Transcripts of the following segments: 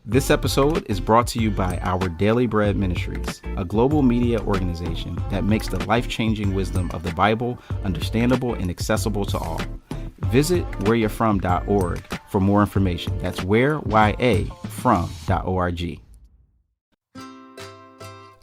This episode is brought to you by Our Daily Bread Ministries, a global media organization that makes the life-changing wisdom of the Bible understandable and accessible to all. Visit whereyou'refrom.org for more information. That's whereyafrom.org.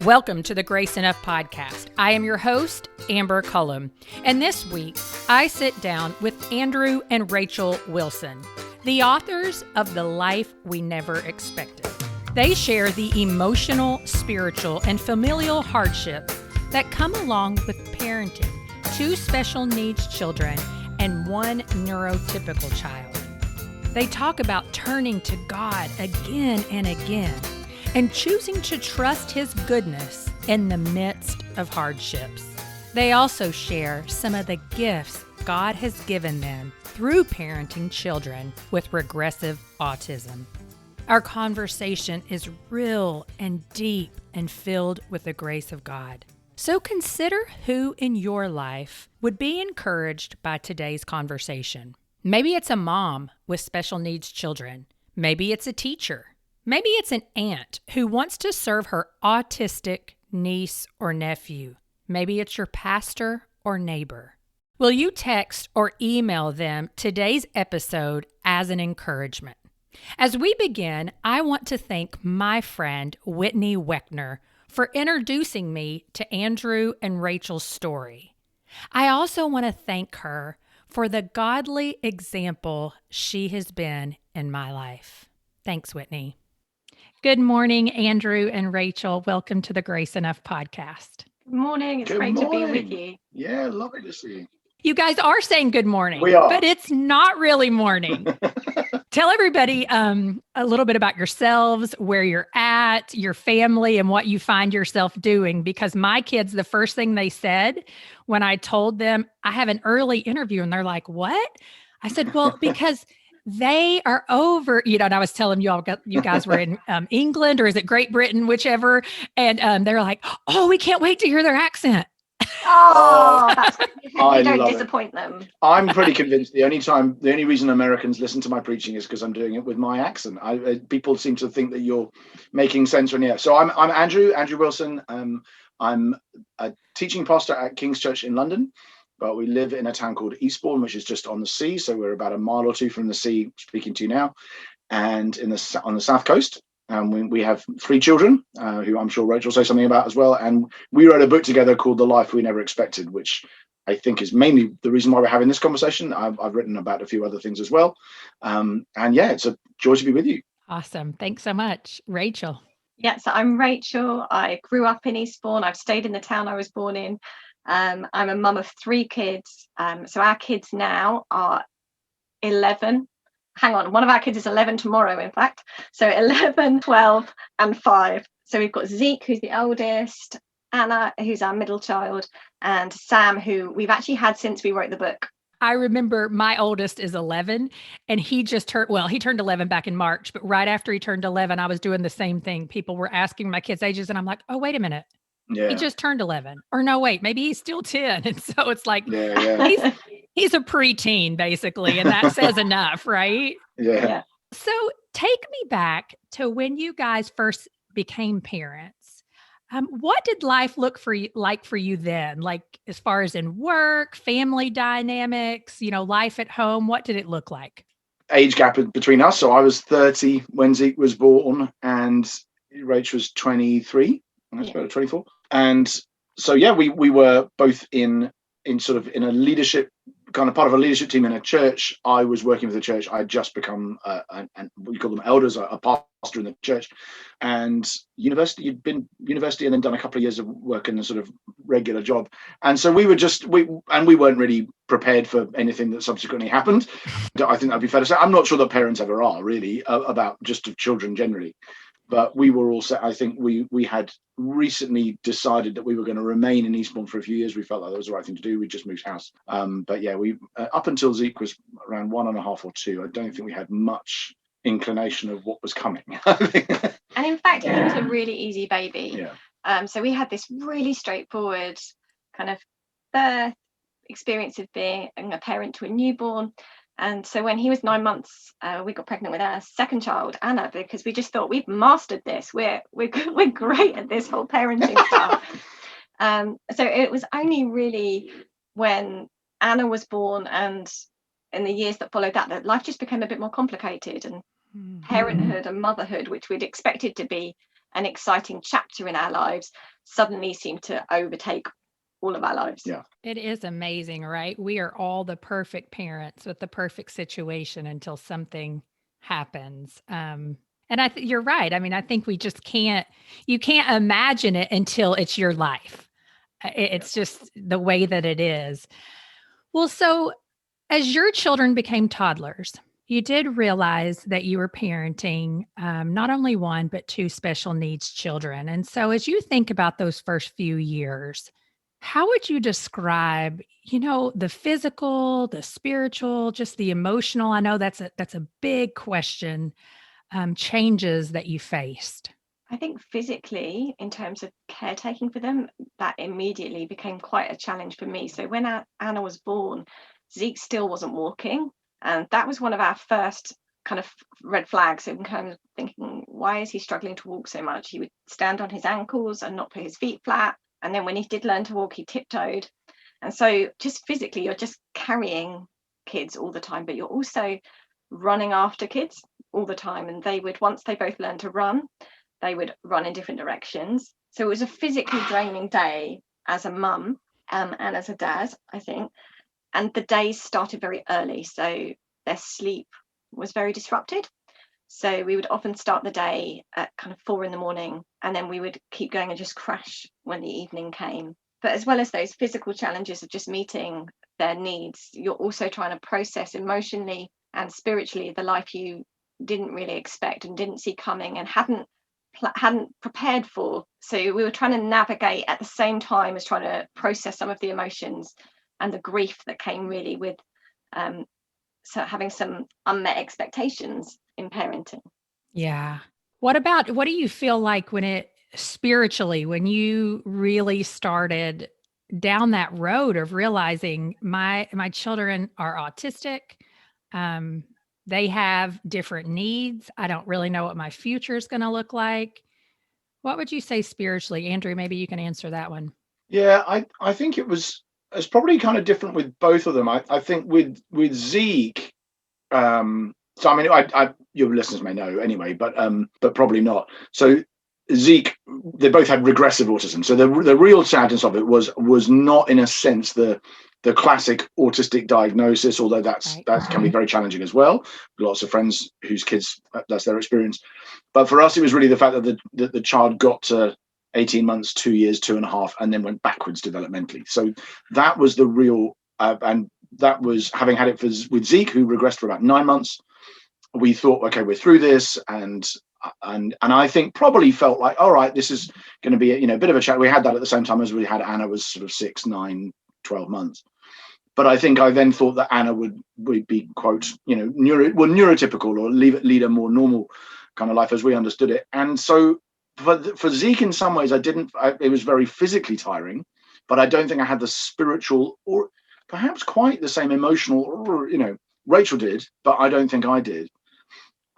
Welcome to the Grace Enough podcast. I am your host, Amber Cullum, and this week I sit down with Andrew and Rachel Wilson, the authors of The Life We Never Expected. They share the emotional, spiritual, and familial hardships that come along with parenting 2 special needs children and 1 neurotypical child. They talk about turning to God again and again and choosing to trust His goodness in the midst of hardships. They also share some of the gifts God has given them through parenting children with regressive autism. Our conversation is real and deep and filled with the grace of God. So consider who in your life would be encouraged by today's conversation. Maybe it's a mom with special needs children. Maybe it's a teacher. Maybe it's an aunt who wants to serve her autistic niece or nephew. Maybe it's your pastor or neighbor. Will you text or email them today's episode as an encouragement? As we begin, I want to thank my friend Whitney Weckner for introducing me to Andrew and Rachel's story. I also want to thank her for the godly example she has been in my life. Thanks, Whitney. Good morning, Andrew and Rachel. Welcome to the Grace Enough podcast. Good morning. It's great to be with you. Yeah, lovely to see you. You guys are saying good morning, We are. but it's not really morning. Tell everybody a little bit about yourselves, where you're at, your family, and what you find yourself doing. Because my kids, the first thing they said when I told them I have an early interview, and they're like, "What?" I said, "Well, because they are over," and I was telling you guys were in England, or is it Great Britain, whichever. And they're like, "Oh, we can't wait to hear their accent." Oh, that's you don't love disappoint them. I'm pretty convinced the only reason Americans listen to my preaching is because I'm doing it with my accent. People seem to think that you're making sense when So I'm Andrew Wilson. I'm a teaching pastor at King's Church in London, but we live in a town called Eastbourne, which is just on the sea. So we're about a mile or 2 from the sea, speaking to you now, and on the south coast. We have 3 children, who I'm sure Rachel will say something about as well. And we wrote a book together called The Life We Never Expected, which I think is mainly the reason why we're having this conversation. I've written about a few other things as well. And yeah, it's a joy to be with you. Awesome. Thanks so much, Rachel. Yeah, so I'm Rachel. I grew up in Eastbourne. I've stayed in the town I was born in. I'm a mum of 3 kids. So our kids now are 11. Hang on, one of our kids is 11 tomorrow, in fact. So 11, 12, and 5. So we've got Zeke, who's the oldest, Anna, who's our middle child, and Sam, who we've actually had since we wrote the book. I remember my oldest is 11, and he turned 11 back in March, but right after he turned 11, I was doing the same thing. People were asking my kids' ages, and I'm like, oh, wait a minute. Yeah. He just turned 11. Or no, wait, maybe he's still 10. And so it's like, Yeah. he's a preteen, basically, and that says enough, right? Yeah. So take me back to when you guys first became parents. What did life look like for you then? Like as far as in work, family dynamics, life at home, what did it look like? Age gap between us. So I was 30 when Zeke was born, and Rach was 23. I suppose 24. And so, yeah, we were both in sort of in a leadership, kind of part of a leadership team in a church. I was working with the church. I'd just become, we call them elders, a pastor in the church, and university. You'd been university and then done a couple of years of work in a sort of regular job. And so we weren't really prepared for anything that subsequently happened. I think that'd be fair to say. I'm not sure that parents ever are really about just of children generally. But we were also, I think we had recently decided that we were going to remain in Eastbourne for a few years. We felt like that was the right thing to do. We just moved house. But yeah, we up until Zeke was around 1.5 or 2, I don't think we had much inclination of what was coming. And in fact, he was a really easy baby. Yeah. So we had this really straightforward kind of birth experience of being a parent to a newborn. And so when he was 9 months, we got pregnant with our second child, Anna, because we just thought we've mastered this. We're great at this whole parenting stuff. So it was only really when Anna was born and in the years that followed that life just became a bit more complicated, and parenthood and motherhood, which we'd expected to be an exciting chapter in our lives, suddenly seemed to overtake all of our lives. Yeah. It is amazing, right? We are all the perfect parents with the perfect situation until something happens. And you're right. I mean, I think we just you can't imagine it until it's your life. It's just the way that it is. Well, so as your children became toddlers, you did realize that you were parenting not only one, but two special needs children. And so as you think about those first few years, how would you describe, the physical, the spiritual, just the emotional? I know that's a big question, changes that you faced. I think physically, in terms of caretaking for them, that immediately became quite a challenge for me. So when Anna was born, Zeke still wasn't walking. And that was one of our first kind of red flags. So kind of thinking, why is he struggling to walk so much? He would stand on his ankles and not put his feet flat. And then when he did learn to walk, he tiptoed. And so just physically, you're just carrying kids all the time, but you're also running after kids all the time. And once they both learned to run, they would run in different directions. So it was a physically draining day as a mum and as a dad, I think. And the days started very early, so their sleep was very disrupted. So we would often start the day at kind of 4 a.m, and then we would keep going and just crash when the evening came. But as well as those physical challenges of just meeting their needs, you're also trying to process emotionally and spiritually the life you didn't really expect and didn't see coming and hadn't prepared for. So we were trying to navigate at the same time as trying to process some of the emotions and the grief that came really with so having some unmet expectations in parenting. Yeah. What do you feel like when you really started down that road of realizing my children are autistic? They have different needs. I don't really know what my future is going to look like. What would you say spiritually? Andrew, maybe you can answer that one. Yeah, I think it's probably kind of different with both of them. I think with Zeke, so I mean, your listeners may know anyway, but probably not. So Zeke, they both had regressive autism. So the real sadness of it was not, in a sense, the classic autistic diagnosis, although that can be very challenging as well. Lots of friends whose kids, that's their experience. But for us, it was really the fact that the child got to 18 months, 2 years, 2.5, and then went backwards developmentally. So that was the real, and that was having had it with Zeke, who regressed for about 9 months. We thought, okay, we're through this, and I think probably felt like, all right, this is going to be a bit of a chat. We had that at the same time as we had Anna was sort of 6, 9, 12 months. But I think I then thought that Anna would be, quote, neurotypical, or lead a more normal kind of life as we understood it. And so for Zeke, in some ways, it was very physically tiring, but I don't think I had the spiritual or perhaps quite the same emotional, Rachel did, but I don't think I did.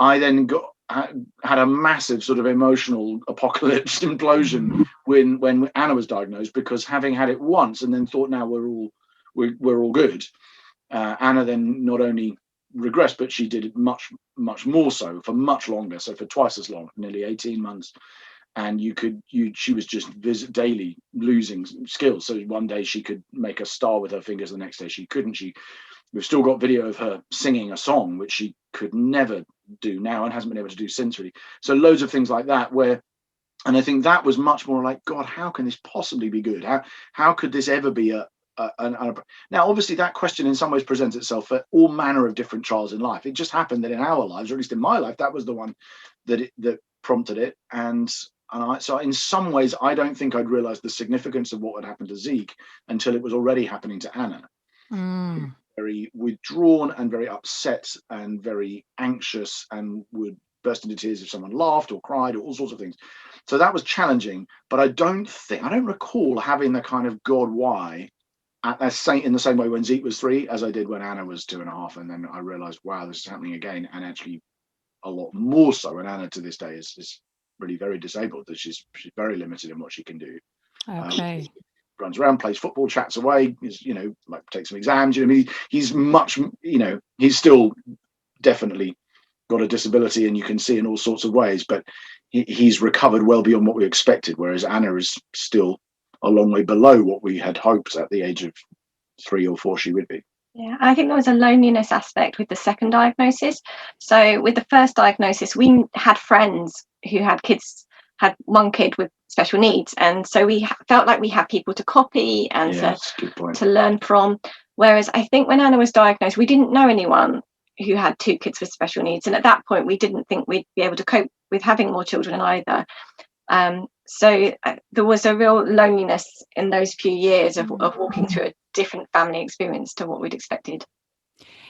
I then had a massive sort of emotional apocalypse implosion when Anna was diagnosed, because having had it once and then thought, now we're all good. Anna then not only regressed, but she did it much, much more so for much longer. So for twice as long, nearly 18 months. And she was just daily losing skills. So one day she could make a star with her fingers, the next day she couldn't. We've still got video of her singing a song, which she could never do now and hasn't been able to do since, really. So loads of things like that and I think that was much more like, God, how can this possibly be good? How could this ever be now, obviously, that question in some ways presents itself for all manner of different trials in life. It just happened that in our lives, or at least in my life, that was the one that prompted it. And so in some ways, I don't think I'd realized the significance of what had happened to Zeke until it was already happening to Anna. Very withdrawn and very upset and very anxious, and would burst into tears if someone laughed or cried or all sorts of things. So that was challenging, but I don't recall having the kind of God, why in the same way when Zeke was 3 as I did when Anna was 2.5, and then I realized, wow, this is happening again, and actually a lot more so. And Anna to this day is really very disabled, that she's very limited in what she can do. Okay. Runs around, plays football, chats away, like takes some exams. I mean, he's much, he's still definitely got a disability, and you can see in all sorts of ways, but he's recovered well beyond what we expected, whereas Anna is still a long way below what we had hoped at the age of 3 or 4 she would be. Yeah, I think there was a loneliness aspect with the second diagnosis. So with the first diagnosis, we had friends who had one kid with special needs, and so we felt like we had people to copy and to learn from. Whereas I think when Anna was diagnosed, we didn't know anyone who had 2 kids with special needs, and at that point we didn't think we'd be able to cope with having more children either. So there was a real loneliness in those few years of walking through a different family experience to what we'd expected.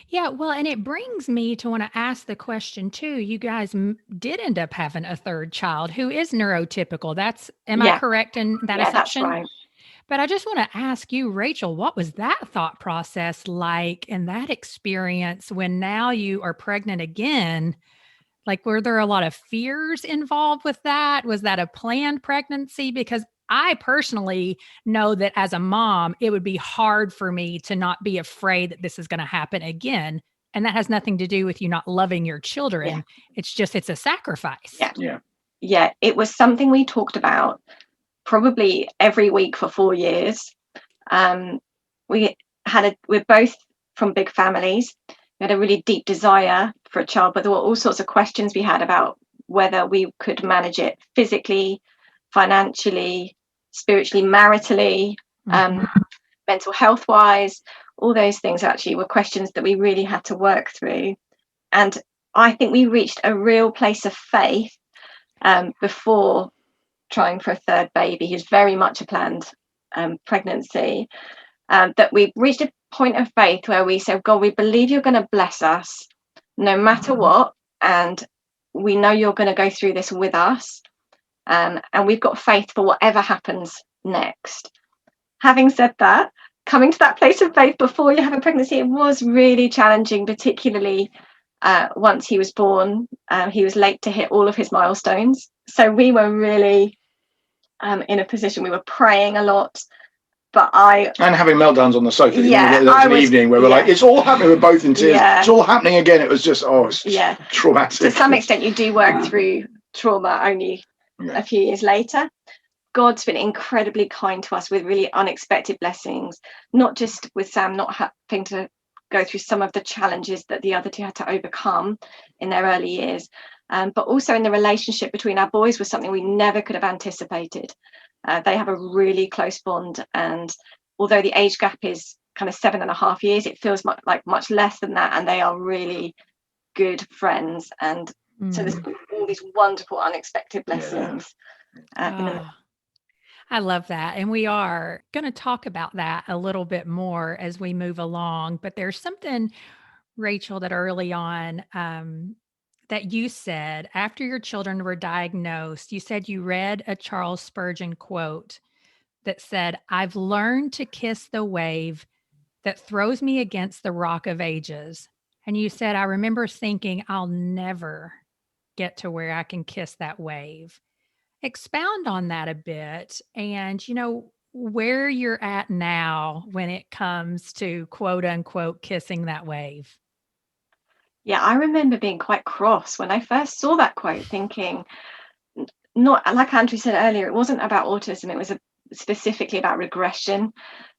Yeah, well, and it brings me to want to ask the question too. You guys did end up having a third child who is neurotypical. Am I correct in that assumption? That's right. But I just want to ask you, Rachel, what was that thought process like in that experience when now you are pregnant again? Like, were there a lot of fears involved with that? Was that a planned pregnancy? Because I personally know that as a mom, it would be hard for me to not be afraid that this is going to happen again. And that has nothing to do with you not loving your children. Yeah. It's a sacrifice. Yeah. It was something we talked about probably every week for 4 years. We're both from big families. We had a really deep desire for a child, but there were all sorts of questions we had about whether we could manage it physically, financially, spiritually, maritally, mental health wise. All those things actually were questions that we really had to work through. And I think we reached a real place of faith before trying for a third baby. He was very much a planned pregnancy, that we reached a point of faith where we said, God, we believe you're going to bless us no matter what, and we know you're going to go through this with us, and we've got faith for whatever happens next. Having said that, coming to that place of faith before you have a pregnancy, it was really challenging, particularly once he was born. He was late to hit all of his milestones, so we were really in a position, we were praying a lot. And having meltdowns on the sofa. An evening where we're like, it's all happening. We're both in tears. It's all happening again. It was just, traumatic. To some extent, you do work through trauma only a few years later. God's been incredibly kind to us with really unexpected blessings, not just with Sam not having to go through some of the challenges that the other 2 had to overcome in their early years, but also in the relationship between our boys was something we never could have anticipated. They have a really close bond, and although the age gap is kind of 7.5 years, it feels much less than that, and they are really good friends. And so there's all these wonderful unexpected blessings. I love that. And we are going to talk about that a little bit more as we move along. But there's something, Rachel, that early on that you said after your children were diagnosed. You said you read a Charles Spurgeon quote that said, "I've learned to kiss the wave that throws me against the rock of ages." And you said, "I remember thinking I'll never get to where I can kiss that wave." Expound on that a bit, and where you're at now when it comes to quote unquote kissing that wave. Yeah, I remember being quite cross when I first saw that quote, thinking, not like Andrew said earlier, it wasn't about autism, it was specifically about regression,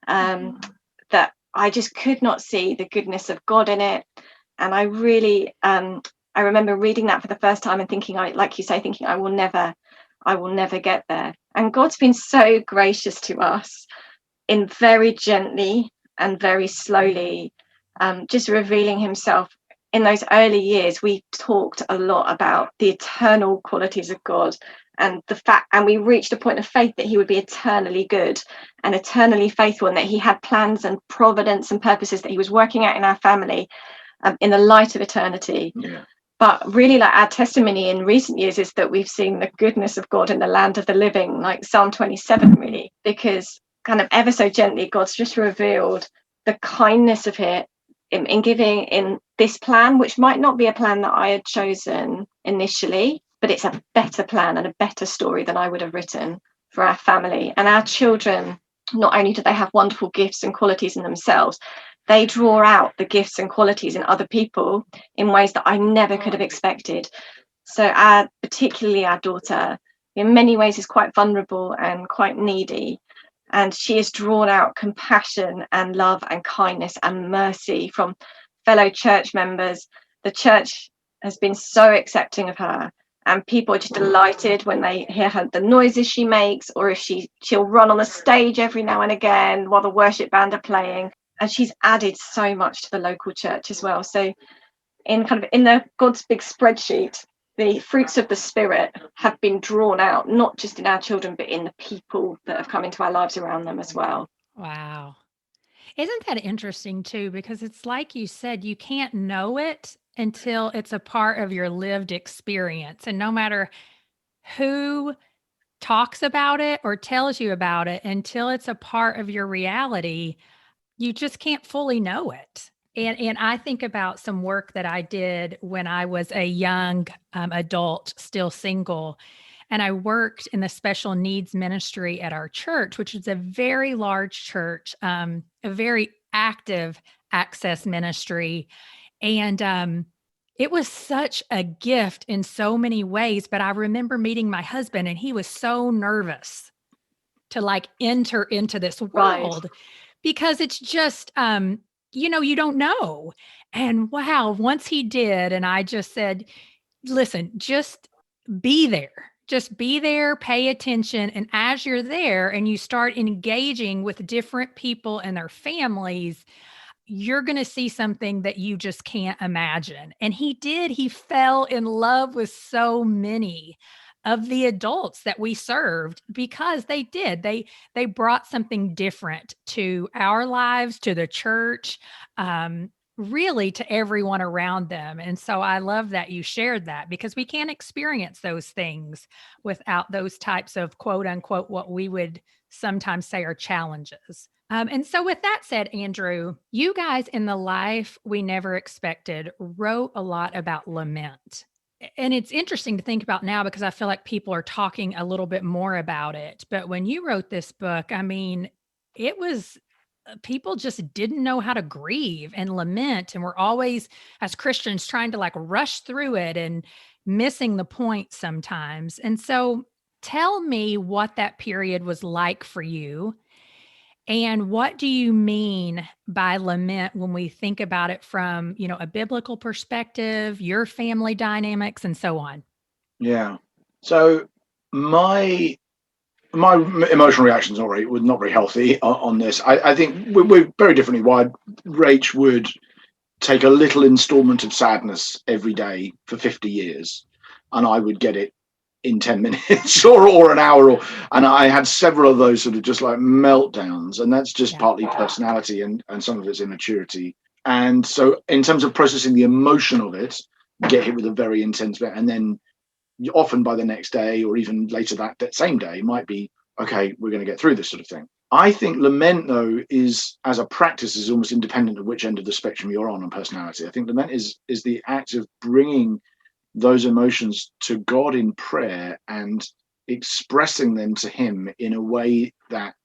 that I just could not see the goodness of God in it. And I really, I remember reading that for the first time and thinking, like you say, thinking I will never get there. And God's been so gracious to us in very gently and very slowly, just revealing himself. In those early years, we talked a lot about the eternal qualities of God and the fact, and we reached a point of faith that he would be eternally good and eternally faithful, and that he had plans and providence and purposes that he was working out in our family in the light of eternity. Yeah. But really, like, our testimony in recent years is that we've seen the goodness of God in the land of the living, like Psalm 27, really, because kind of ever so gently, God's just revealed the kindness of it in giving in this plan, which might not be a plan that I had chosen initially, but it's a better plan and a better story than I would have written for our family. And our children, not only do they have wonderful gifts and qualities in themselves, they draw out the gifts and qualities in other people in ways that I never could have expected. So particularly our daughter, in many ways is quite vulnerable and quite needy. And she has drawn out compassion and love and kindness and mercy from fellow church members. The church has been so accepting of her, and people are just delighted when they hear the noises she makes, or if she'll run on the stage every now and again while the worship band are playing. And she's added so much to the local church as well. So in the God's big spreadsheet, the fruits of the Spirit have been drawn out, not just in our children, but in the people that have come into our lives around them as well. Wow. Isn't that interesting too? Because it's like you said, you can't know it until it's a part of your lived experience. And no matter who talks about it or tells you about it, until it's a part of your reality, you just can't fully know it. And I think about some work that I did when I was a young adult, still single. And I worked in the special needs ministry at our church, which is a very large church, a very active access ministry. And it was such a gift in so many ways. But I remember meeting my husband, and he was so nervous to enter into this world, because it's just, you don't know. And wow, once he did, and I just said, listen, just be there. Just be there, pay attention. And as you're there and you start engaging with different people and their families, you're going to see something that you just can't imagine. And he did. He fell in love with so many of the adults that we served, because they did. They brought something different to our lives, to the church, really to everyone around them. And so I love that you shared that, because we can't experience those things without those types of quote unquote, what we would sometimes say are challenges. And so with that said, Andrew, you guys in the Life We Never Expected wrote a lot about lament. And it's interesting to think about now, because I feel like people are talking a little bit more about it. But when you wrote this book, I mean, it was people just didn't know how to grieve and lament. And we're always, as Christians, trying to rush through it and missing the point sometimes. And so tell me what that period was like for you. And what do you mean by lament when we think about it from, a biblical perspective, your family dynamics, and so on? Yeah. So my emotional reactions were not very healthy on this. I think we're very differently wired. Rach would take a little installment of sadness every day for 50 years, and I would get it in 10 minutes or an hour, and I had several of those sort of just like meltdowns, and that's just partly personality and some of it's immaturity. And so in terms of processing the emotion of it, get hit with a very intense bit, and then often by the next day or even later that same day might be, okay, we're going to get through this sort of thing. I think lament, though, is as a practice is almost independent of which end of the spectrum you're on personality. I think lament is the act of bringing those emotions to God in prayer and expressing them to him in a way that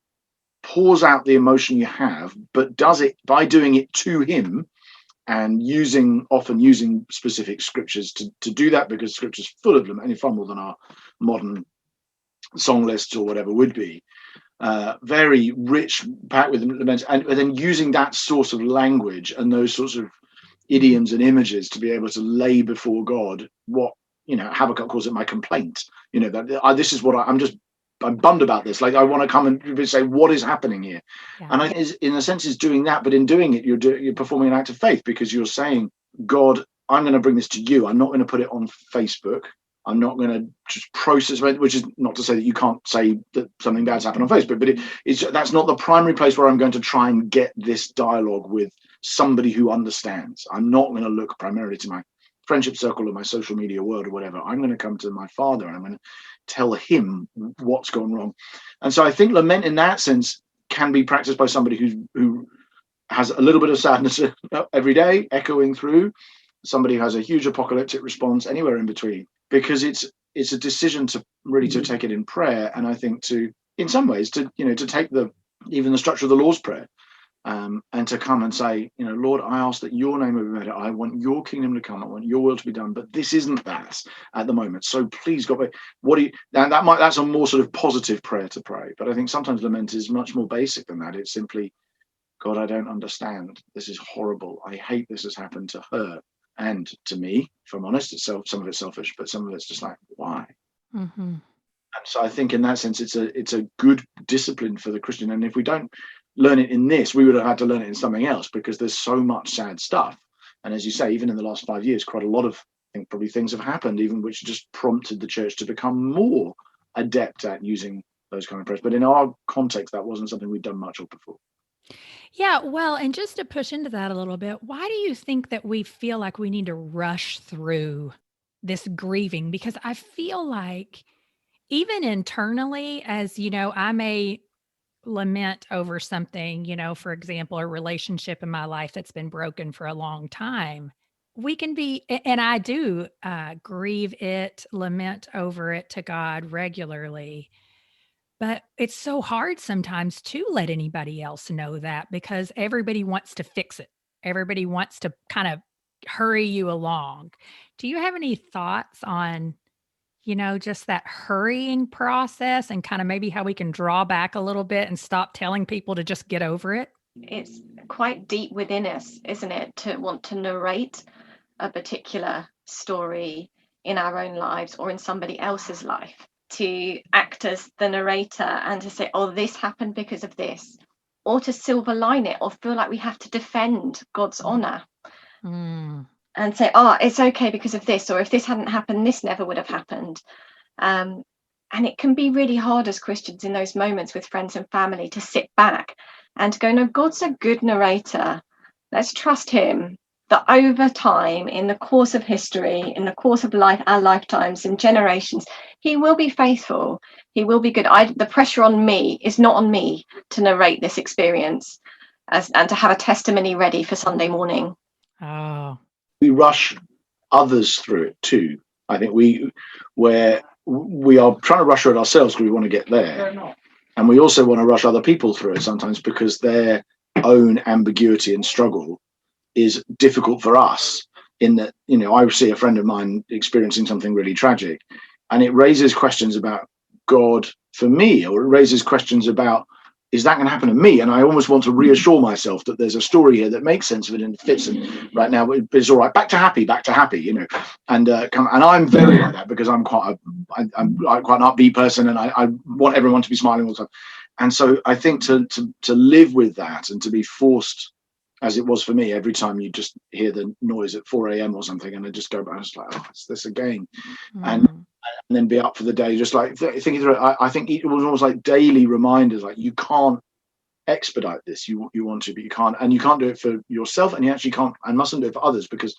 pours out the emotion you have, but does it by doing it to him, and often using specific scriptures to do that, because scripture's full of them, and far more than our modern song lists or whatever would be. Very rich, packed with laments, and then using that sort of language and those sorts of idioms and images to be able to lay before God what, Habakkuk calls it my complaint. This is what I'm bummed about this. I want to come and say, what is happening here? Yeah. And in a sense, is doing that, but in doing it, you're performing an act of faith, because you're saying, God, I'm going to bring this to you. I'm not going to put it on Facebook. I'm not going to just process it, which is not to say that you can't say that something bad's happened on Facebook, but that's not the primary place where I'm going to try and get this dialogue with somebody who understands. I'm not going to look primarily to my friendship circle or my social media world or whatever. I'm going to come to my Father and I'm going to tell him what's gone wrong. And so I think lament in that sense can be practiced by somebody who has a little bit of sadness every day echoing through, somebody who has a huge apocalyptic response, anywhere in between, because it's a decision to really to take it in prayer. And I think to, in some ways, to take even the structure of the Lord's Prayer, and to come and say, Lord, I ask that your name will be made. I want your kingdom to come. I want your will to be done. But this isn't that at the moment. So please, God, that's a more sort of positive prayer to pray. But I think sometimes lament is much more basic than that. It's simply, God, I don't understand. This is horrible. I hate this has happened to her and to me. If I'm honest, some of it's selfish, but some of it's just like, why? Mm-hmm. And so I think in that sense, it's a good discipline for the Christian. And if we don't learn it in this, we would have had to learn it in something else, because there's so much sad stuff. And as you say, even in the last 5 years, quite a lot of, I think, probably things have happened, even which just prompted the church to become more adept at using those kind of prayers. But in our context, that wasn't something we'd done much of before. Yeah, well, and just to push into that a little bit, why do you think that we feel like we need to rush through this grieving? Because I feel like even internally, as I may lament over something, for example, a relationship in my life that's been broken for a long time. We can be, and I do grieve it, lament over it to God regularly. But it's so hard sometimes to let anybody else know that, because everybody wants to fix it. Everybody wants to kind of hurry you along. Do you have any thoughts on, just that hurrying process, and kind of maybe how we can draw back a little bit and stop telling people to just get over it? It's quite deep within us, isn't it, to want to narrate a particular story in our own lives or in somebody else's life, to act as the narrator and to say, oh, this happened because of this, or to silver line it, or feel like we have to defend God's honor. And say, oh, it's okay because of this, or if this hadn't happened, this never would have happened. And it can be really hard as Christians in those moments with friends and family to sit back and to go, no, God's a good narrator. Let's trust him that over time, in the course of history, in the course of life, our lifetimes and generations, he will be faithful. He will be good. The pressure on me is not on me to narrate this experience and to have a testimony ready for Sunday morning. Oh. We rush others through it too. I think we are trying to rush it ourselves because we want to get there, and we also want to rush other people through it sometimes because their own ambiguity and struggle is difficult for us. In that, I see a friend of mine experiencing something really tragic, and it raises questions about God for me, or it raises questions about, is that going to happen to me? And I almost want to reassure myself that there's a story here that makes sense of it and fits. And right now it's all right. Back to happy. And I'm very like that because I'm quite an upbeat person, and I want everyone to be smiling all the time. And so I think to live with that and to be forced, as it was for me, every time you just hear the noise at 4 a.m. or something, and I just go back and it's like, oh, it's this again. And then be up for the day, just like thinking through it. I think it was almost like daily reminders, like you can't expedite this. You want to, but you can't, and you can't do it for yourself, and you actually can't and mustn't do it for others, because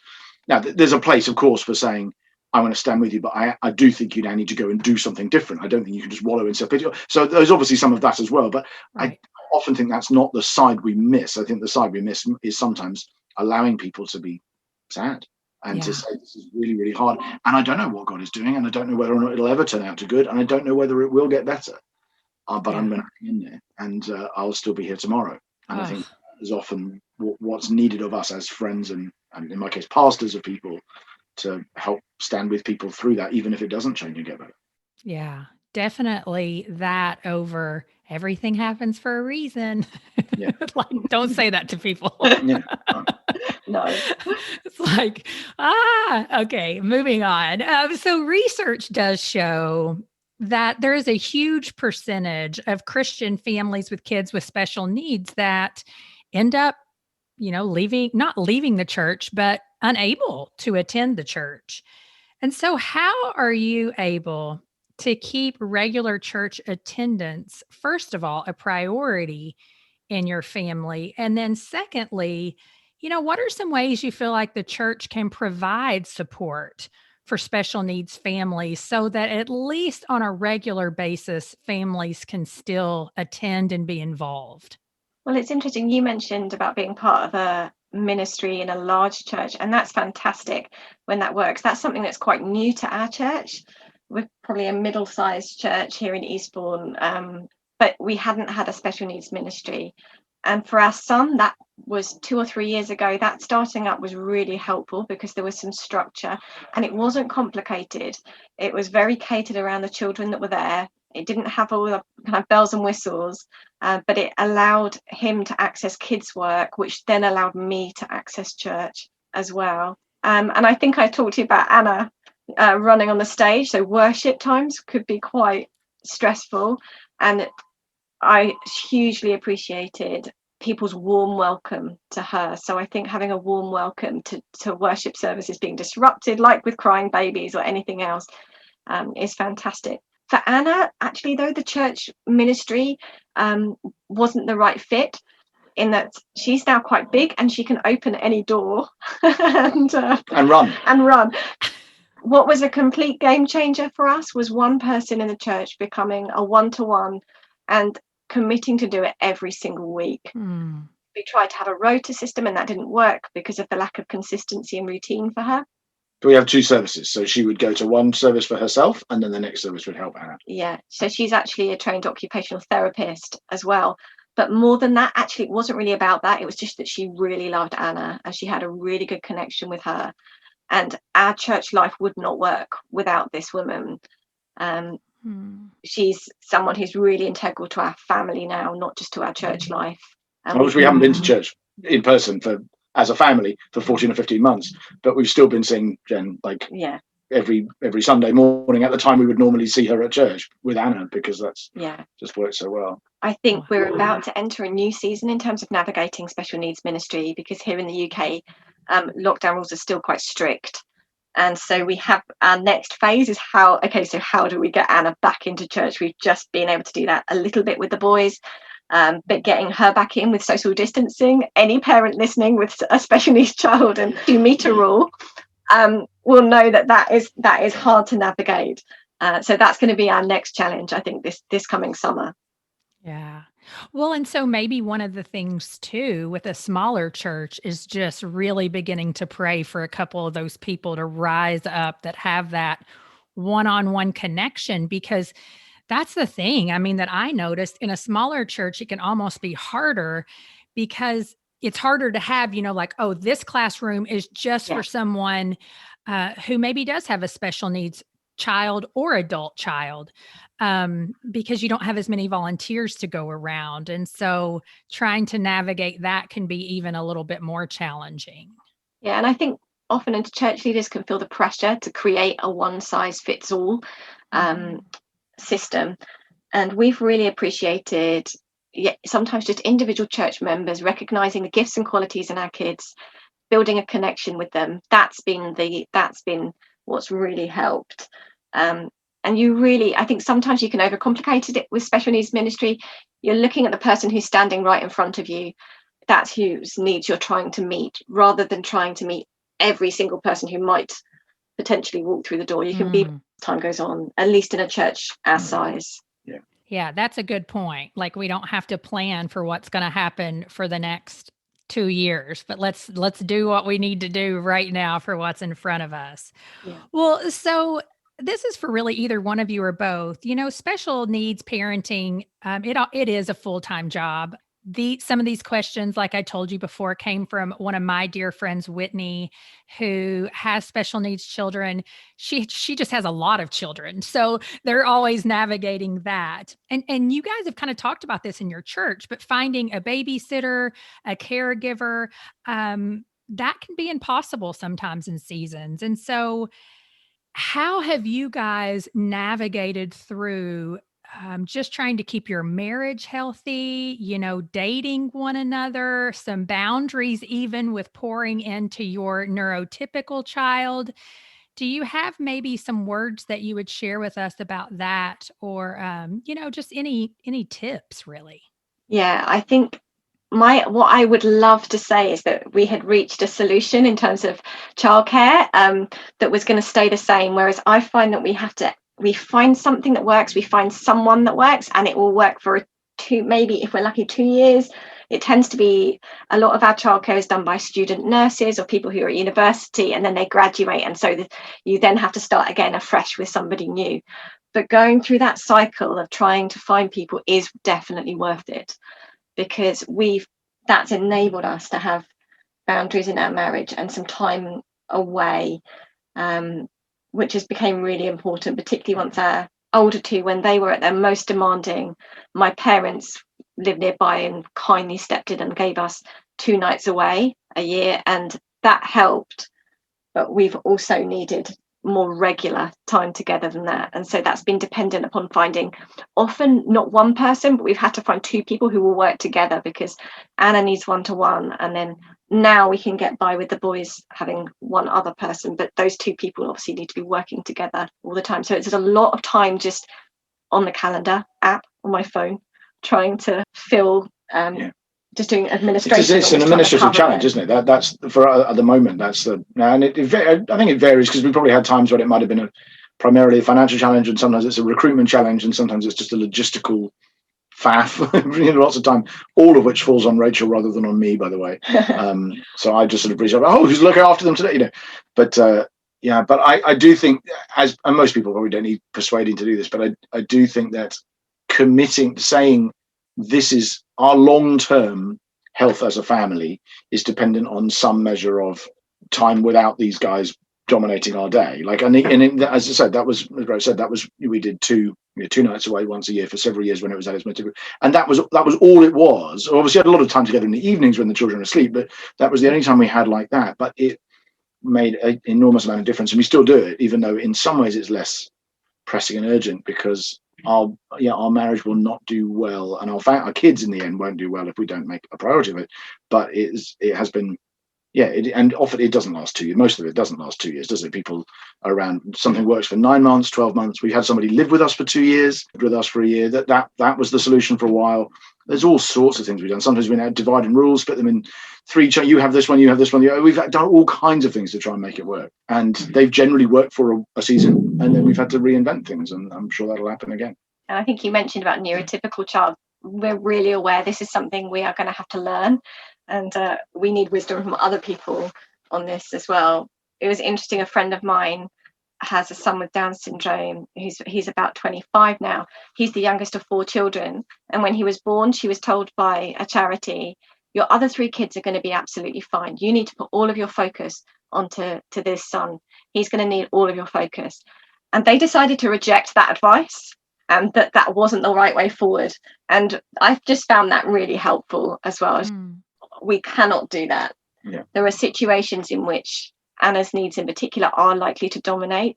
now there's a place, of course, for saying, I want to stand with you, but I do think you now need to go and do something different. I don't think you can just wallow in self-pity. So there's obviously some of that as well, but right. I often think that's not the side we miss. I think the side we miss is sometimes allowing people to be sad. And to say this is really, really hard. And I don't know what God is doing, and I don't know whether or not it'll ever turn out to good, and I don't know whether it will get better. But I'm going to hang in there, and I'll still be here tomorrow. And I think is often what's needed of us as friends, and in my case, pastors of people, to help stand with people through that, even if it doesn't change and get better. Yeah, definitely that over everything happens for a reason. Yeah. Like, don't say that to people. Yeah. No. It's like, okay, moving on. So research does show that there is a huge percentage of Christian families with kids with special needs that end up, not leaving the church, but unable to attend the church. And so how are you able to keep regular church attendance, first of all, a priority in your family? And then secondly, what are some ways you feel like the church can provide support for special needs families so that at least on a regular basis, families can still attend and be involved? Well, it's interesting. You mentioned about being part of a ministry in a large church, and that's fantastic when that works. That's something that's quite new to our church. We're probably a middle-sized church here in Eastbourne, but we hadn't had a special needs ministry. And for our son, that was 2 or 3 years ago. That starting up was really helpful because there was some structure and it wasn't complicated. It was very catered around the children that were there. It didn't have all the kind of bells and whistles, but it allowed him to access kids' work, which then allowed me to access church as well. And I think I talked to you about Anna running on the stage. So worship times could be quite stressful. And I hugely appreciated people's warm welcome to her. So I think having a warm welcome to worship services being disrupted, like with crying babies or anything else, is fantastic. For Anna, actually, though, the church ministry wasn't the right fit in that she's now quite big and she can open any door and run. What was a complete game changer for us was one person in the church becoming a one-to-one and committing to do it every single week. We tried to have a rota system and that didn't work because of the lack of consistency and routine for her. We have 2 services, so she would go to one service for herself and then the next service would help her. Yeah, so she's actually a trained occupational therapist as well. But more than that, actually, it wasn't really about that. It was just that she really loved Anna and she had a really good connection with her. And our church life would not work without this woman. She's someone who's really integral to our family now, not just to our church life. Which we haven't been to church in person as a family for 14 or 15 months, but we've still been seeing Jen every Sunday morning at the time we would normally see her at church with Anna, because that's just worked so well. I think we're about to enter a new season in terms of navigating special needs ministry, because here in the UK, lockdown rules are still quite strict. And so we have our next phase is how do we get Anna back into church? We've just been able to do that a little bit with the boys, but getting her back in with social distancing, any parent listening with a special needs child and 2-meter rule will know that is hard to navigate. So that's going to be our next challenge, I think, this coming summer. Yeah. Well, and so maybe one of the things too with a smaller church is just really beginning to pray for a couple of those people to rise up that have that one-on-one connection, because that's the thing. I mean, that I noticed in a smaller church, it can almost be harder because it's harder to have, like, oh, this classroom is just for someone who maybe does have a special needs child or adult child, because you don't have as many volunteers to go around. And so trying to navigate that can be even a little bit more challenging. Yeah, and I think often church leaders can feel the pressure to create a one-size-fits-all system. And we've really appreciated sometimes just individual church members recognizing the gifts and qualities in our kids, building a connection with them. That's been what's really helped. And I think sometimes you can overcomplicate it with special needs ministry. You're looking at the person who's standing right in front of you. That's whose needs you're trying to meet, rather than trying to meet every single person who might potentially walk through the door. You can be, as time goes on, at least in a church our size. Yeah, that's a good point. Like, we don't have to plan for what's going to happen for the next 2 years, but let's do what we need to do right now for what's in front of us. Yeah. Well, so this is for really either one of you or both. Special needs parenting, it is a full-time job. Some of these questions, like I told you before, came from one of my dear friends, Whitney, who has special needs children. She just has a lot of children, so they're always navigating that. And you guys have kind of talked about this in your church, but finding a babysitter, a caregiver, that can be impossible sometimes in seasons. And so, how have you guys navigated through just trying to keep your marriage healthy, dating one another, some boundaries, even with pouring into your neurotypical child? Do you have maybe some words that you would share with us about that, or, just any tips really? Yeah, I think what I would love to say is that we had reached a solution in terms of childcare that was going to stay the same. Whereas I find that we find something that works, we find someone that works, and it will work for maybe if we're lucky 2 years. It tends to be a lot of our childcare is done by student nurses or people who are at university, and then they graduate, and so you then have to start again afresh with somebody new. But going through that cycle of trying to find people is definitely worth it, because that's enabled us to have boundaries in our marriage and some time away, which has become really important, particularly once our older two, when they were at their most demanding. My parents lived nearby and kindly stepped in and gave us 2 nights away a year, and that helped. But we've also needed more regular time together than that, and so that's been dependent upon finding often not one person, but we've had to find 2 people who will work together, because Anna needs one-to-one, and then now we can get by with the boys having one other person, but those 2 people obviously need to be working together all the time. So it's a lot of time just on the calendar app on my phone trying to fill just doing administration. It's an administrative challenge, isn't it? That's for at the moment. That's the and I think it varies, because we probably had times when it might have been primarily a financial challenge, and sometimes it's a recruitment challenge, and sometimes it's just a logistical faff. Lots of time, all of which falls on Rachel rather than on me, by the way. So I just sort of breeze over. Oh, who's looking after them today? But but I do think, and most people probably don't need persuading to do this, but I do think that committing, saying this is our long-term health as a family is dependent on some measure of time without these guys dominating our day. As I said, that was, as Rose said, that was, we did 2 nights away once a year for several years when it was at its most, and that was all it was. Obviously, we had a lot of time together in the evenings when the children were asleep, but that was the only time we had like that. But it made an enormous amount of difference, and we still do it, even though in some ways it's less pressing and urgent, because our marriage will not do well, and our kids in the end won't do well if we don't make a priority of it. But it has been, and often it doesn't last 2 years. Most of it doesn't last 2 years, does it? People are around, something works for 9 months, 12 months. We had somebody live with us for 2 years, with us for a year. That was the solution for a while. There's all sorts of things we've done. Sometimes we now divide in rules, split them in 3. You have this one, you have this one. We've done all kinds of things to try and make it work, and they've generally worked for a season, and then we've had to reinvent things, and I'm sure that'll happen again. And I think you mentioned about neurotypical child. We're really aware this is something we are going to have to learn, and we need wisdom from other people on this as well. It was interesting. A friend of mine has a son with Down syndrome. He's about 25 now. He's the youngest of 4 children, and when he was born, she was told by a charity, your other 3 kids are going to be absolutely fine. You need to put all of your focus onto this son. He's going to need all of your focus. And they decided to reject that advice, and that wasn't the right way forward. And I've just found that really helpful as well. We cannot do that. There are situations in which Anna's needs in particular are likely to dominate,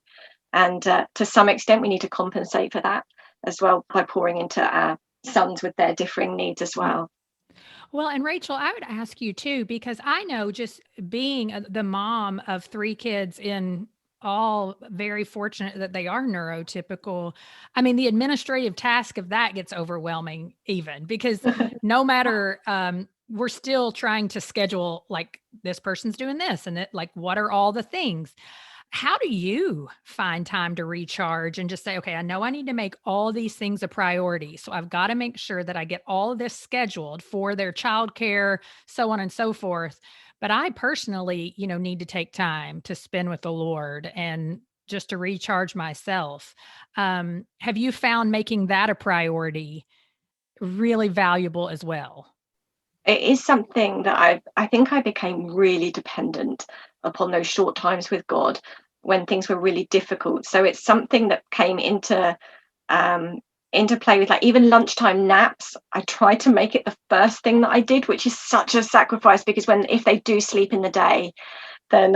and to some extent we need to compensate for that as well by pouring into our sons with their differing needs as well. Well, and Rachel, I would ask you too, because I know, just being the mom of 3 kids, in all very fortunate that they are neurotypical. I mean, the administrative task of that gets overwhelming, even, because no matter, we're still trying to schedule, like, this person's doing this, and what are all the things? How do you find time to recharge and just say, okay, I know I need to make all these things a priority, so I've got to make sure that I get all of this scheduled for their childcare, so on and so forth. But I personally, need to take time to spend with the Lord and just to recharge myself. Have you found making that a priority really valuable as well? It is something that I think I became really dependent upon those short times with God when things were really difficult. So it's something that came into play with, like, even lunchtime naps. I tried to make it the first thing that I did, which is such a sacrifice, because if they do sleep in the day, then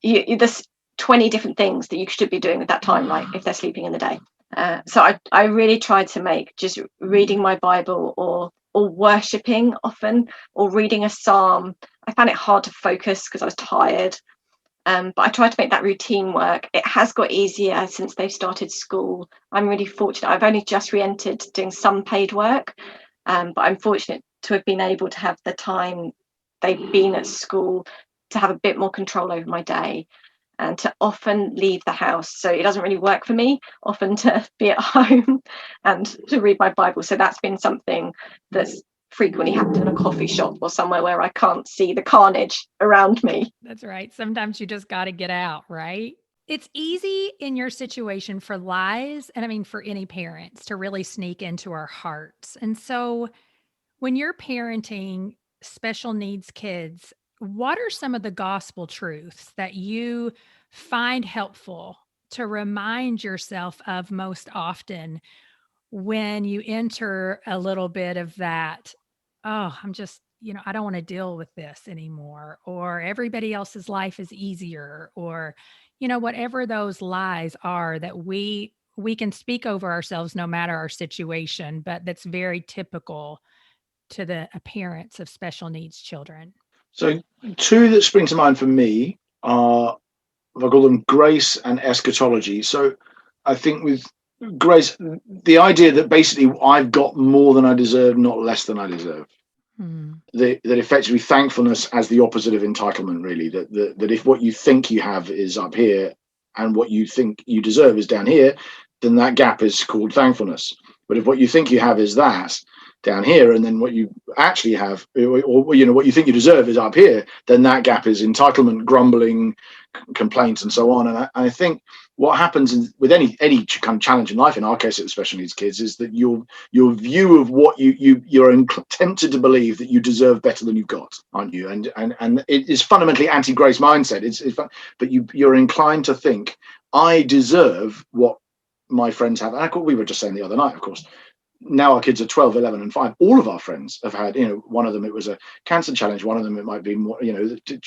there's 20 different things that you should be doing with that time, right, if they're sleeping in the day. So I really tried to make just reading my Bible or worshipping often, or reading a psalm. I found it hard to focus because I was tired. But I tried to make that routine work. It has got easier since they've started school. I'm really fortunate. I've only just re-entered doing some paid work, but I'm fortunate to have been able to have the time they've been at school to have a bit more control over my day, and to often leave the house. So it doesn't really work for me often to be at home and to read my Bible. So that's been something that's frequently happened in a coffee shop or somewhere where I can't see the carnage around me. That's right. Sometimes you just got to get out, right? It's easy in your situation for lies, and I mean for any parents, to really sneak into our hearts. And so when you're parenting special needs kids, what are some of the gospel truths that you find helpful to remind yourself of most often when you enter a little bit of that, oh, I'm just, I don't want to deal with this anymore, or everybody else's life is easier, or, whatever those lies are that we can speak over ourselves no matter our situation, but that's very typical to the appearance of special needs children? So two that spring to mind for me are, I call them grace and eschatology. So I think with grace, the idea that basically I've got more than I deserve, not less than I deserve. That effectively thankfulness as the opposite of entitlement, really. That if what you think you have is up here and what you think you deserve is down here, then that gap is called thankfulness. But if what you think you have is that down here, and then what you actually have, or what you think you deserve is up here, then that gap is entitlement, grumbling, complaints, and so on. And I think what happens with any kind of challenge in life, in our case, it's special needs kids, is that your view of what you're tempted to believe that you deserve better than you've got, aren't you? And it is fundamentally anti-grace mindset. It's fun, but you're inclined to think I deserve what my friends have. And we were just saying the other night, of course. Now our kids are 12, 11, and 5. All of our friends have had, one of them, it was a cancer challenge. One of them, it might be more,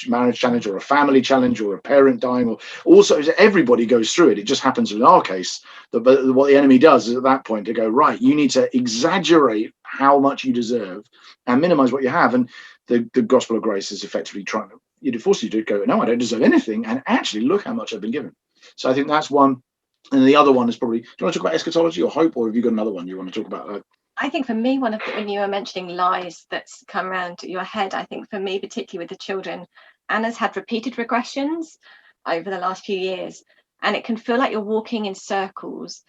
marriage challenge, or a family challenge, or a parent dying, or also everybody goes through it. It just happens in our case that what the enemy does is at that point to go, right, you need to exaggerate how much you deserve and minimize what you have. And the gospel of grace is effectively trying to force you to go, no, I don't deserve anything. And actually look how much I've been given. So I think that's one. And the other one is probably, do you want to talk about eschatology or hope, or have you got another one you want to talk about? I think for me, when you were mentioning lies that's come around to your head, I think for me, particularly with the children, Anna's had repeated regressions over the last few years, and it can feel like you're walking in circles,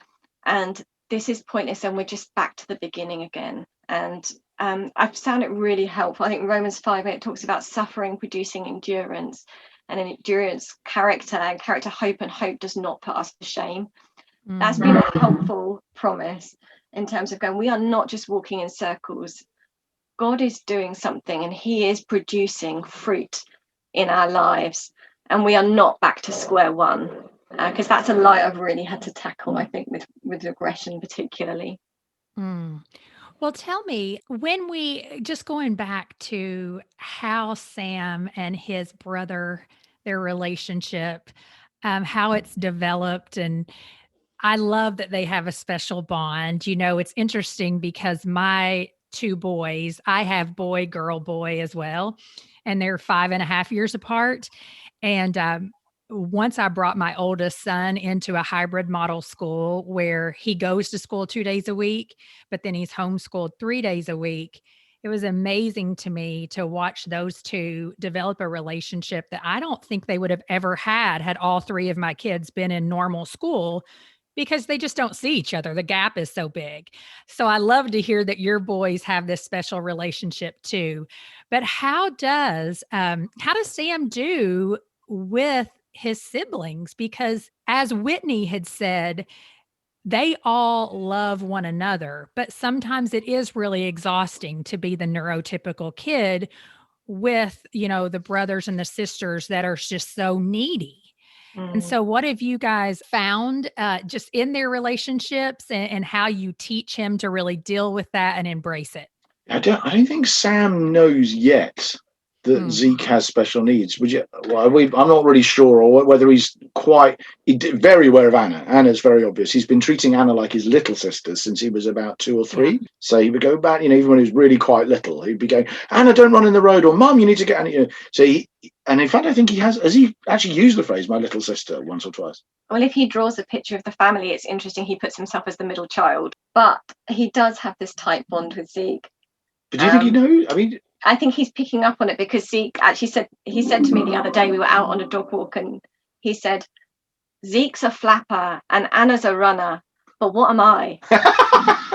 and this is pointless, and we're just back to the beginning again. And I've found it really helpful. I think Romans 5, it talks about suffering producing endurance, and an endurance character, and character hope, and hope does not put us to shame. That's been a helpful promise in terms of going, we are not just walking in circles. God is doing something, and he is producing fruit in our lives, and we are not back to square one, because that's a lie I've really had to tackle, I think, with regression particularly. Well, tell me, when we just going back to how Sam and his brother, their relationship, how it's developed, and I love that they have a special bond. It's interesting because my two boys, I have boy, girl, boy as well, and they're 5.5 years apart. And once I brought my oldest son into a hybrid model school where he goes to school 2 days a week, but then he's homeschooled 3 days a week. It was amazing to me to watch those two develop a relationship that I don't think they would have ever had all three of my kids been in normal school, because they just don't see each other. The gap is so big. So I love to hear that your boys have this special relationship too. But how does Sam do with his siblings? Because as Whitney had said, they all love one another, but sometimes it is really exhausting to be the neurotypical kid with, the brothers and the sisters that are just so needy. And so what have you guys found just in their relationships, and how you teach him to really deal with that and embrace it? I don't think Sam knows yet that Zeke has special needs. I'm not really sure, or whether he's very aware of Anna. Anna's very obvious. He's been treating Anna like his little sister since he was about 2 or 3. Yeah. So he would go back, even when he was really quite little, he'd be going, Anna, don't run in the road, or Mum, you need to get Anna. So and in fact, I think has he actually used the phrase, my little sister, once or twice? Well, if he draws a picture of the family, it's interesting. He puts himself as the middle child, but he does have this tight bond with Zeke. But do you think he knows? I mean, I think he's picking up on it, because Zeke actually said to me the other day, we were out on a dog walk, and he said, Zeke's a flapper and Anna's a runner, but what am I?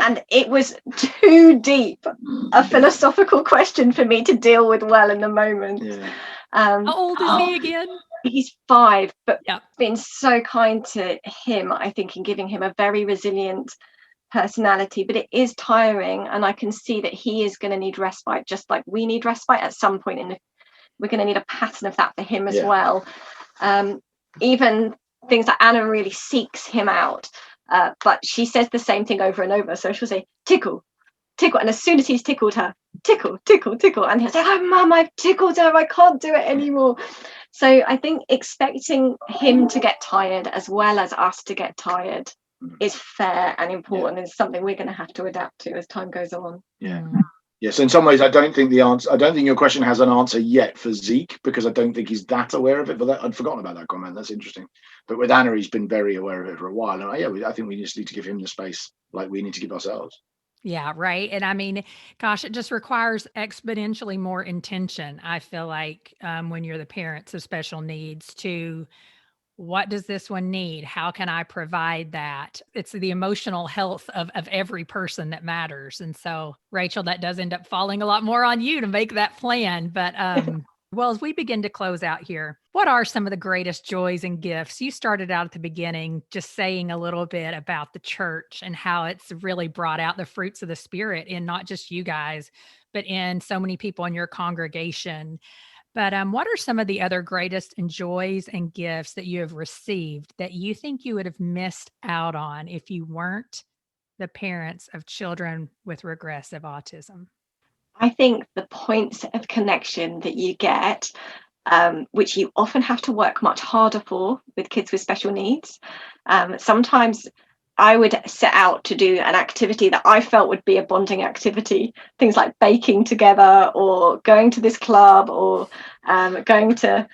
And it was too deep a philosophical question for me to deal with well in the moment. Yeah. How old is he again? He's 5, but yeah, been so kind to him, I think, in giving him a very resilient personality. But it is tiring, and I can see that he is going to need respite, just like we need respite at some point. We're going to need a pattern of that for him as well. Even things like Anna really seeks him out, but she says the same thing over and over. So she'll say, tickle, tickle, and as soon as he's tickled her, tickle, tickle, tickle, and he'll say, oh mum, I've tickled her, I can't do it anymore. So I think expecting him to get tired as well as us to get tired is fair and important. It's something we're going to have to adapt to as time goes on. Yes, in some ways, I don't think your question has an answer yet for Zeke, because I don't think he's that aware of it. But I'd forgotten about that comment. That's interesting. But with Anna, he's been very aware of it for a while. And I think we just need to give him the space like we need to give ourselves. Yeah, right. And I mean, gosh, it just requires exponentially more intention, I feel like, when you're the parents of special needs, to what does this one need? How can I provide that? It's the emotional health of every person that matters. And so, Rachel, that does end up falling a lot more on you to make that plan. But well, as we begin to close out here, what are some of the greatest joys and gifts? You started out at the beginning just saying a little bit about the church and how it's really brought out the fruits of the Spirit in not just you guys, but in so many people in your congregation. But what are some of the other greatest joys and gifts that you have received that you think you would have missed out on if you weren't the parents of children with regressive autism? I think the points of connection that you get, which you often have to work much harder for with kids with special needs. Sometimes I would set out to do an activity that I felt would be a bonding activity, things like baking together or going to this club or going to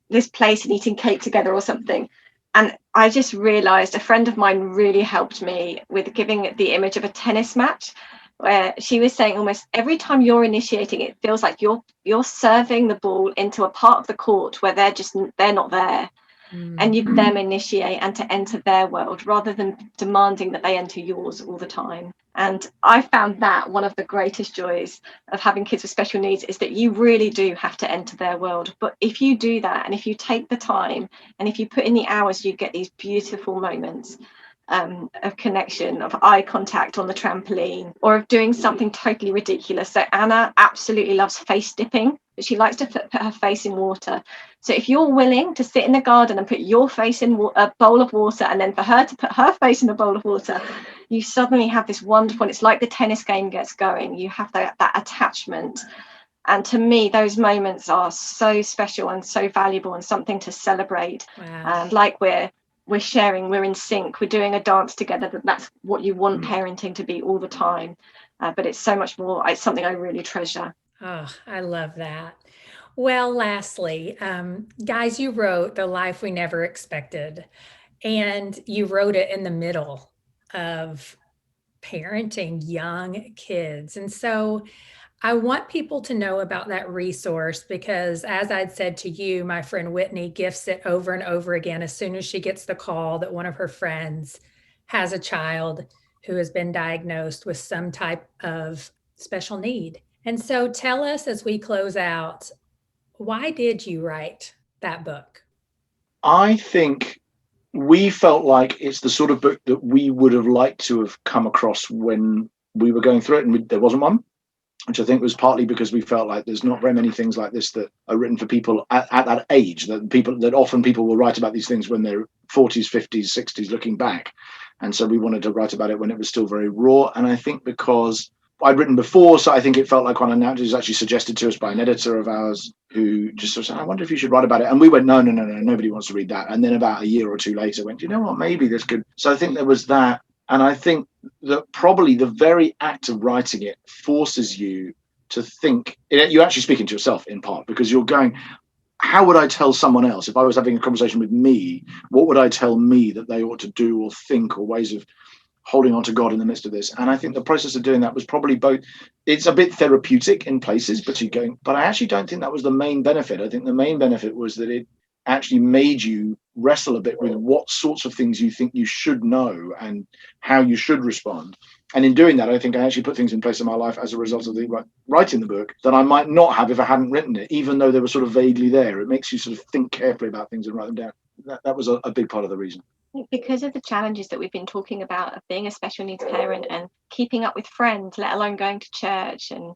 this place and eating cake together or something. And I just realized a friend of mine really helped me with giving the image of a tennis match, where she was saying almost every time you're initiating, it feels like you're serving the ball into a part of the court where they're not there. And you them initiate and to enter their world rather than demanding that they enter yours all the time. And I found that one of the greatest joys of having kids with special needs is that you really do have to enter their world. But if you do that, and if you take the time, and if you put in the hours, you get these beautiful moments of connection, of eye contact on the trampoline, or of doing something totally ridiculous. So Anna absolutely loves face dipping. She likes to put her face in water. So if you're willing to sit in the garden and put your face in a bowl of water, and then for her to put her face in a bowl of water, you suddenly have this wonderful, and it's like the tennis game gets going. You have that attachment. And to me, those moments are so special and so valuable and something to celebrate. Wow. And like we're sharing, we're in sync, we're doing a dance together. That's what you want parenting to be all the time. But it's so much more. It's something I really treasure. Oh, I love that. Well, lastly, guys, you wrote The Life We Never Expected, and you wrote it in the middle of parenting young kids. And so I want people to know about that resource because, as I'd said to you, my friend Whitney gifts it over and over again as soon as she gets the call that one of her friends has a child who has been diagnosed with some type of special need. And so tell us as we close out, why did you write that book? I think we felt like it's the sort of book that we would have liked to have come across when we were going through it, and there wasn't one, which I think was partly because we felt like there's not very many things like this that are written for people at that age, that often people will write about these things when they're 40s, 50s, 60s looking back. And so we wanted to write about it when it was still very raw. And I think because I'd written before, so I think it felt like one of the was actually suggested to us by an editor of ours who just sort of said, I wonder if you should write about it. And we went, no, nobody wants to read that. And then about a year or two later went, you know what, maybe this could. So I think there was that. And I think that probably the very act of writing it forces you to think, you're actually speaking to yourself in part, because you're going, how would I tell someone else? If I was having a conversation with me, what would I tell me that they ought to do or think, or ways of holding on to God in the midst of this. And I think the process of doing that was probably both, it's a bit therapeutic in places, but I actually don't think that was the main benefit. I think the main benefit was that it actually made you wrestle a bit with what sorts of things you think you should know and how you should respond. And in doing that, I think I actually put things in place in my life as a result of writing the book that I might not have if I hadn't written it, even though they were sort of vaguely there. It makes you sort of think carefully about things and write them down. That was a big part of the reason. Because of the challenges that we've been talking about of being a special needs parent and keeping up with friends, let alone going to church and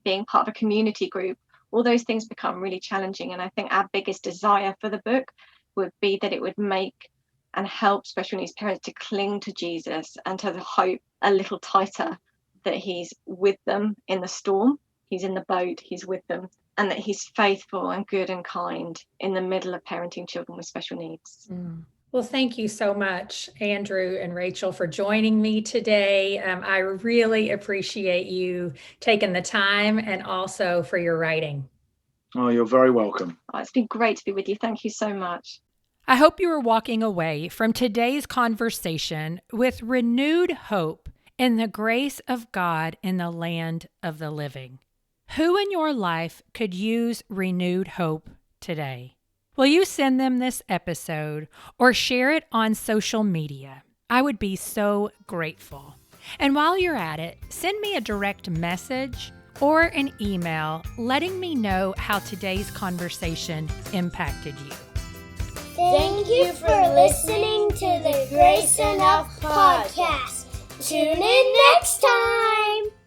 being part of a community group, all those things become really challenging. And I think our biggest desire for the book would be that it would make and help special needs parents to cling to Jesus and to the hope a little tighter, that he's with them in the storm, he's in the boat, he's with them, and that he's faithful and good and kind in the middle of parenting children with special needs. Well, thank you so much, Andrew and Rachel, for joining me today. I really appreciate you taking the time and also for your writing. Oh, you're very welcome. Oh, it's been great to be with you. Thank you so much. I hope you are walking away from today's conversation with renewed hope in the grace of God in the land of the living. Who in your life could use renewed hope today? Will you send them this episode or share it on social media? I would be so grateful. And while you're at it, send me a direct message or an email letting me know how today's conversation impacted you. Thank you for listening to the Grace Enough podcast. Tune in next time.